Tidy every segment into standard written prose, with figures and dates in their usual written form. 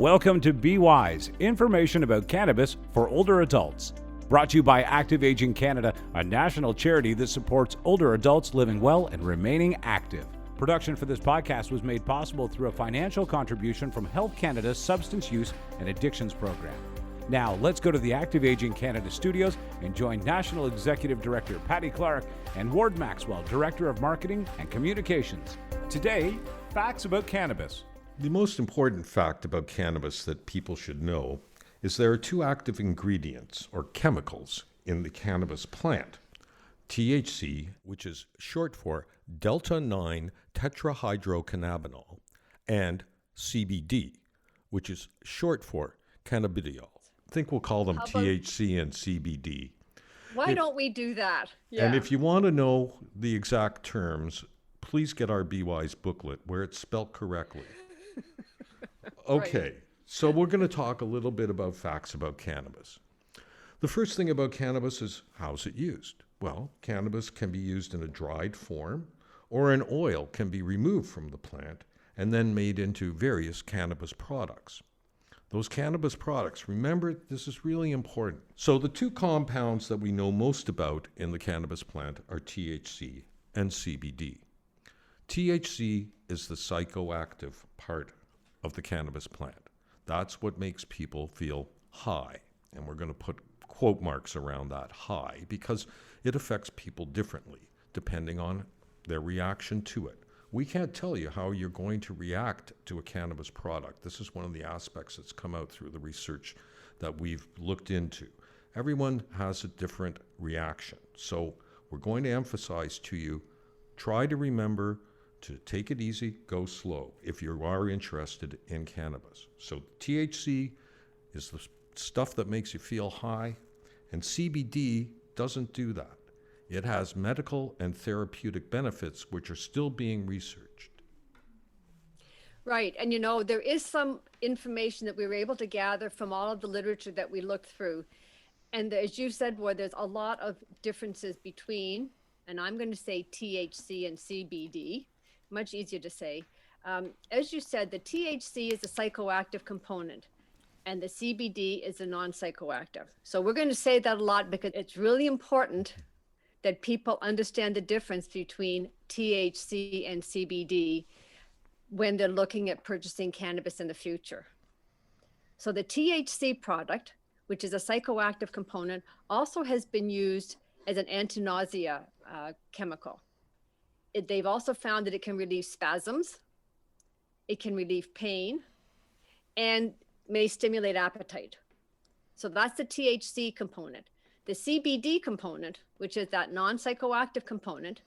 Welcome to Be Wise, information about cannabis for older adults. Brought to you by Active Aging Canada, a national charity that supports older adults living well and remaining active. Production for this podcast was made possible through a financial contribution from Health Canada's Substance Use and Addictions Program. Now, let's go to the Active Aging Canada studios and join National Executive Director Patty Clark and Ward Maxwell, Director of Marketing and Communications. Today, facts about cannabis. The most important fact about cannabis that people should know is there are two active ingredients or chemicals in the cannabis plant. THC, which is short for delta-9 tetrahydrocannabinol, and CBD, which is short for cannabidiol. I think we'll call them THC and CBD. Why don't we do that? Yeah. And if you want to know the exact terms, please get our Be Wise booklet where it's spelled correctly. Okay, right. So we're going to talk a little bit about facts about cannabis. The first thing about cannabis is how's it used? Well, cannabis can be used in a dried form, or an oil can be removed from the plant and then made into various cannabis products. Those cannabis products, remember, this is really important. So the two compounds that we know most about in the cannabis plant are THC and CBD. THC is the psychoactive part of the cannabis plant. That's what makes people feel high. And we're going to put quote marks around that high because it affects people differently depending on their reaction to it. We can't tell you how you're going to react to a cannabis product. This is one of the aspects that's come out through the research that we've looked into. Everyone has a different reaction. So we're going to emphasize to you, try to remember to take it easy, go slow if you are interested in cannabis. So THC is the stuff that makes you feel high, and CBD doesn't do that. It has medical and therapeutic benefits which are still being researched. Right, and there is some information that we were able to gather from all of the literature that we looked through. And as you said, Ward, there's a lot of differences between, and I'm going to say THC and CBD. Much easier to say. As you said, the THC is a psychoactive component and the CBD is a non-psychoactive. So we're going to say that a lot because it's really important that people understand the difference between THC and CBD when they're looking at purchasing cannabis in the future. So the THC product, which is a psychoactive component, also has been used as an anti-nausea chemical. They've also found that it can relieve spasms, it can relieve pain, and may stimulate appetite. So that's the THC component. The CBD component, which is that non-psychoactive component,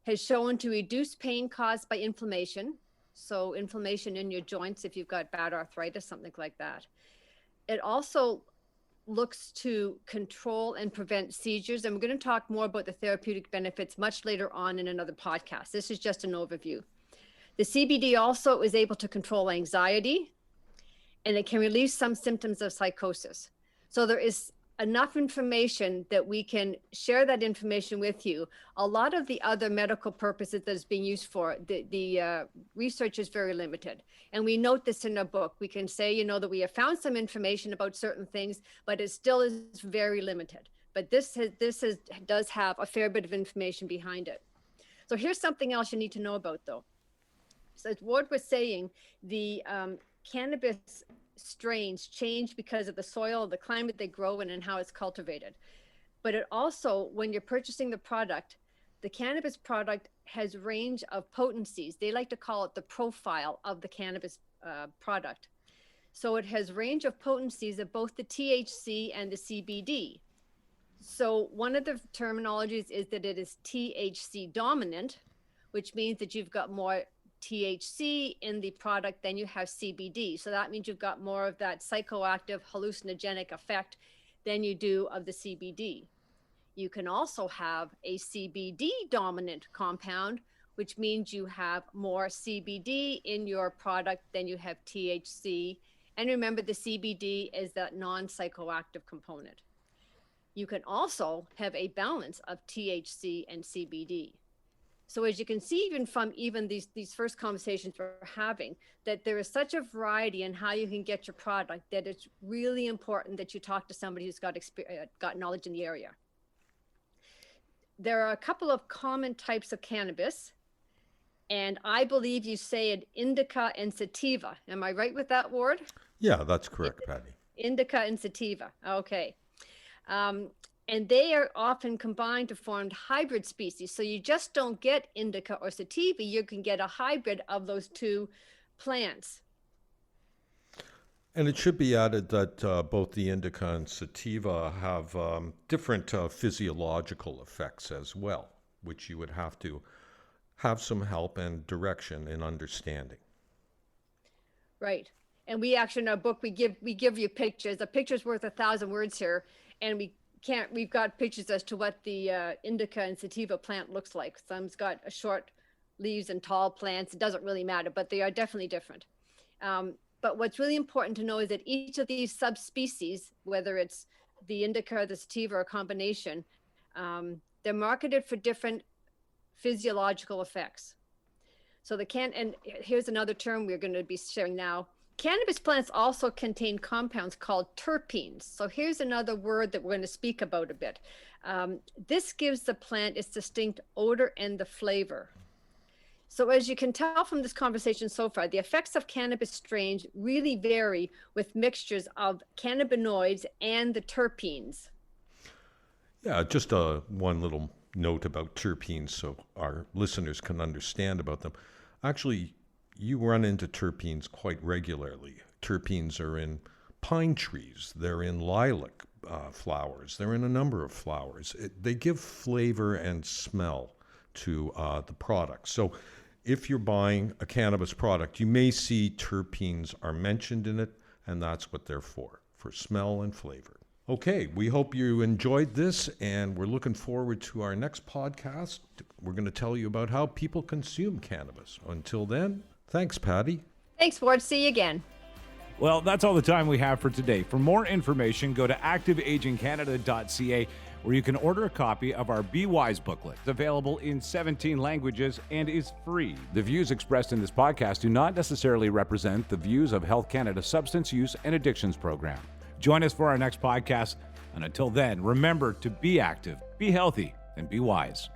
has shown to reduce pain caused by inflammation. So inflammation in your joints if you've got bad arthritis, something like that. It also looks to control and prevent seizures. And we're going to talk more about the therapeutic benefits much later on in another podcast. This is just an overview. The CBD also is able to control anxiety, and it can relieve some symptoms of psychosis. So there is enough information that we can share that information with you. A lot of the other medical purposes that it's being used for, the research is very limited. And we note this in our book. We can say, that we have found some information about certain things, but it still is very limited. But this does have a fair bit of information behind it. So here's something else you need to know about, though. So as Ward was saying, the cannabis strains change because of the soil, the climate they grow in, and how it's cultivated. But it also, when you're purchasing the product, the cannabis product has range of potencies. They like to call it the profile of the cannabis product. So it has range of potencies of both the THC and the CBD. So one of the terminologies is that it is THC dominant, which means that you've got more THC in the product than you have CBD. So that means you've got more of that psychoactive hallucinogenic effect than you do of the CBD. You can also have a CBD dominant compound, which means you have more CBD in your product than you have THC. And remember, the CBD is that non-psychoactive component. You can also have a balance of THC and CBD. So as you can see, even from these first conversations we're having, that there is such a variety in how you can get your product that it's really important that you talk to somebody who's got knowledge in the area. There are a couple of common types of cannabis, and I believe you say it indica and sativa. Am I right with that word? Yeah, that's correct, Patty. Indica and sativa. Okay. And they are often combined to form hybrid species. So you just don't get indica or sativa. You can get a hybrid of those two plants. And it should be added that both the indica and sativa have different physiological effects as well, which you would have to have some help and direction in understanding. Right. And we actually, in our book, we give you pictures. A picture's worth 1,000 words here. And we've got pictures as to what the indica and sativa plant looks like. Some's got a short leaves and tall plants. It doesn't really matter, but they are definitely different. But what's really important to know is that each of these subspecies, whether it's the indica or the sativa or a combination, they're marketed for different physiological effects. So and here's another term we're going to be sharing now. Cannabis plants also contain compounds called terpenes. So here's another word that we're going to speak about a bit. This gives the plant its distinct odor and the flavor. So as you can tell from this conversation so far, the effects of cannabis strains really vary with mixtures of cannabinoids and the terpenes. Yeah, just one little note about terpenes so our listeners can understand about them. Actually, you run into terpenes quite regularly. Terpenes are in pine trees. They're in lilac flowers. They're in a number of flowers. They give flavor and smell to the product. So if you're buying a cannabis product, you may see terpenes are mentioned in it, and that's what they're for smell and flavor. Okay, we hope you enjoyed this, and we're looking forward to our next podcast. We're going to tell you about how people consume cannabis. Until then, thanks, Patty. Thanks, Ward. See you again. Well, that's all the time we have for today. For more information, go to activeagingcanada.ca, where you can order a copy of our Be Wise booklet. It's available in 17 languages and is free. The views expressed in this podcast do not necessarily represent the views of Health Canada's Substance Use and Addictions Program. Join us for our next podcast, and until then, remember to be active, be healthy, and be wise.